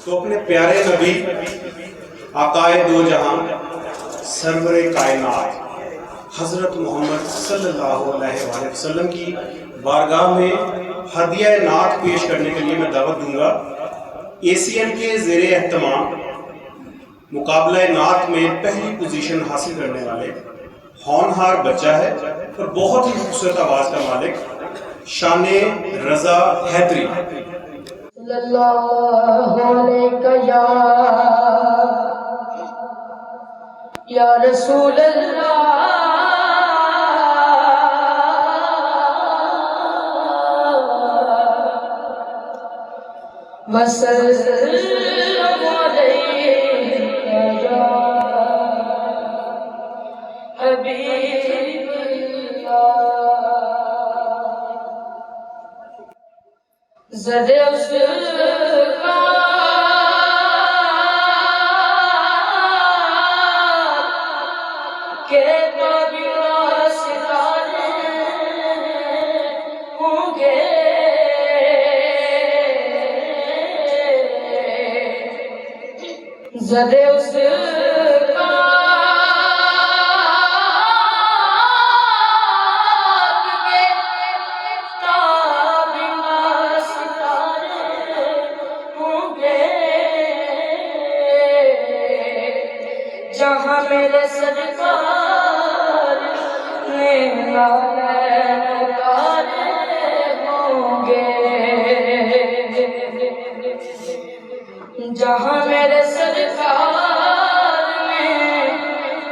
तो अपने प्यारे नबी आकाए दो जहां सरवरे कायनात हज़रत मोहम्मद सल्लल्लाहु अलैहि वसल्लम की बारगाह में हदिया नात पेश करने के लिए मैं दावत दूंगा। ACM के ज़ेरे एहतमाम मुकाबला नात में पहली पोजीशन हासिल करने वाले होनहार बच्चा है और बहुत ही खूबसूरत आवाज़ का मालिक शाने रज़ा हैदरी। या रसूल अल्लाह वसल्लम अलैका या हबीबल्लाह। ज़दे उसका के सितारे होंगे, ज़दे उसका के ताबिना सितारे होंगे, जहाँ मेरे सरकार ने उतारे होंगे, जहाँ मेरे सरकार ने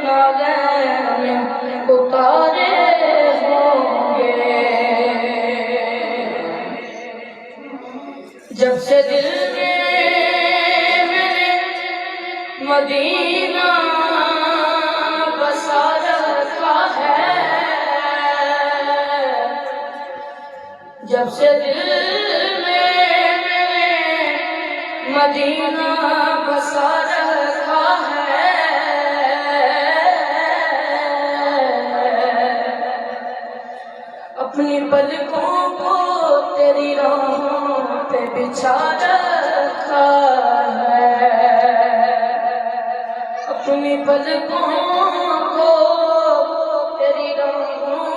नालैन उतारे होंगे। जब से दिल में मेरे मदीना बसा रखा है, जब से दिल में मेरे मदीना बसा रखा है, अपनी पलकों को तेरी राहों पे बिछा रखा है, अपनी पलकों को तेरी राहों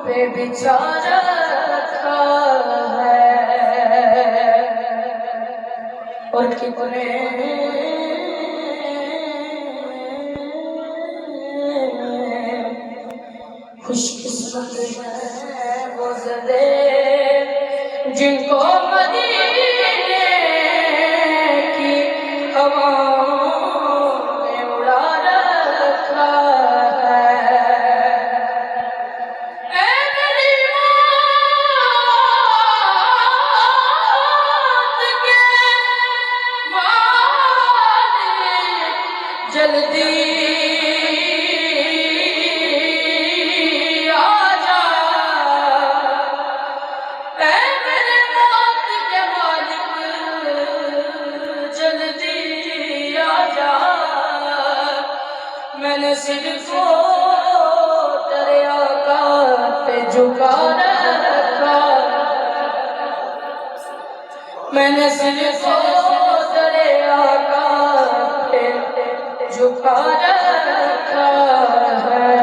पे बिछा रखा है। और कितने खुशकिस्मत हैं वो ज़दे जिनको मदीने की हवाओं में उड़ा रखा है। ऐ मेरी मौत के मालिक जल्दी मैंने सिर को तेरे आका पे झुका रखा, मैंने सिर को तेरे आका पे झुका रखा है।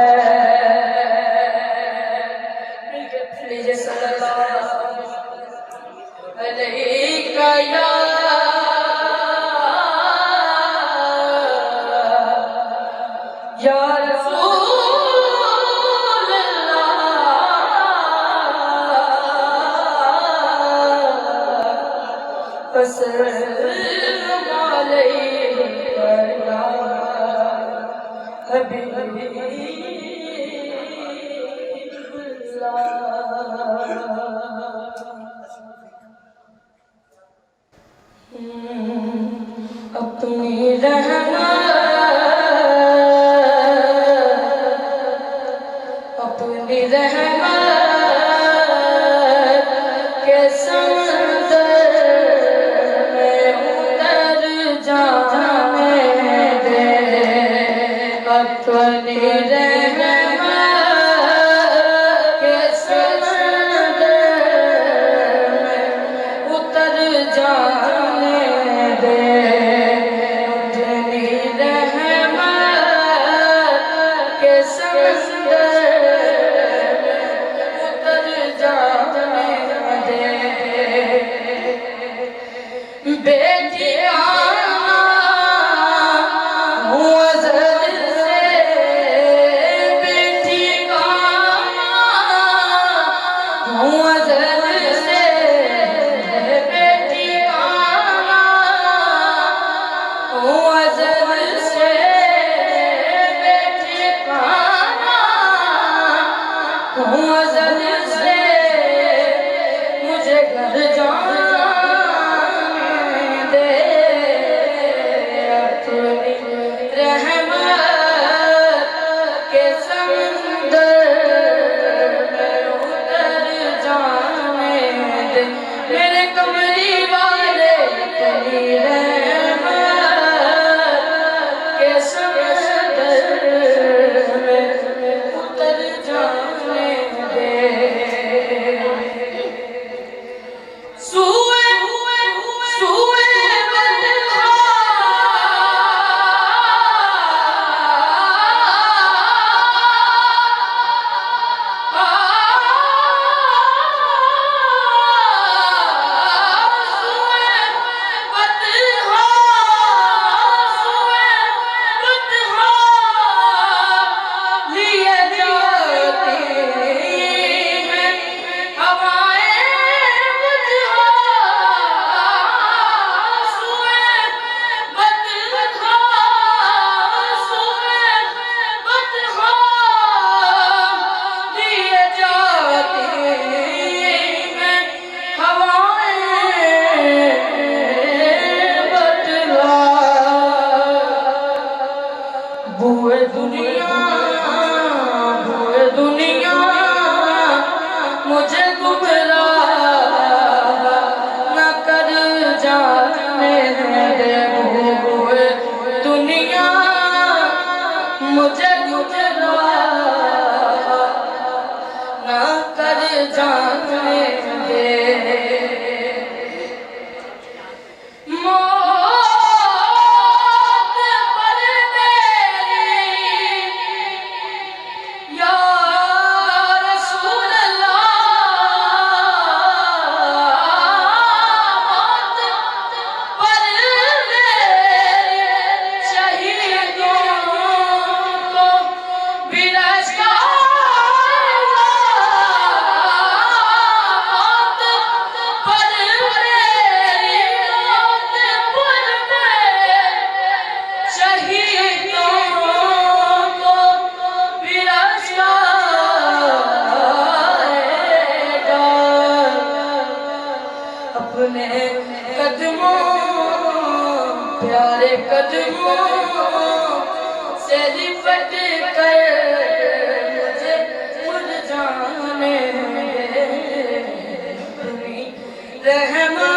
लीजिए सल्लल्लाहु अलैका या या रसूल अल्लाह वसल्लम अलैका या हबीबल्लाह। अपनी रहमत अपनी रहमत के समंदर में उतर जाने दे, अपनी रहमत के समंदर में उतर जाने दे। बेटी आना हूँ अज़ल से, बेटी आना हूँ अज़ल से, बेटी आना हूँ अज़ल से, बेटी आना हूँ अज़ल से, मुझे घर जाने दे, अपनी रहमत के समंदर में उतर जाने दे, मेरे कमली वाले तेरी रहमत के समंदर में उतर जाने दे। सूए सूए बदखा सूए बदखा सूए बदखा लिए जाती हैं हवाएं बुझा, सूए बदखा सूए बदखा लिए जाती हैं हवाएं बदला, बुए दुनिया मुझे गुमराह न कर जाने दे, बुए दुनिया मुझे गुमराह न कर जाने दे। मौत पर मेरी या रसूल अल्लाह, मौत पर मेरी शहीदों को भी रास्ता, मौत पर मेरी मौत पर मेरे शहीदों को भी रास्ता अपने कदमों प्यारे कदमों से लिपट कर मुझे उड़ जाने दे, अपनी रहमत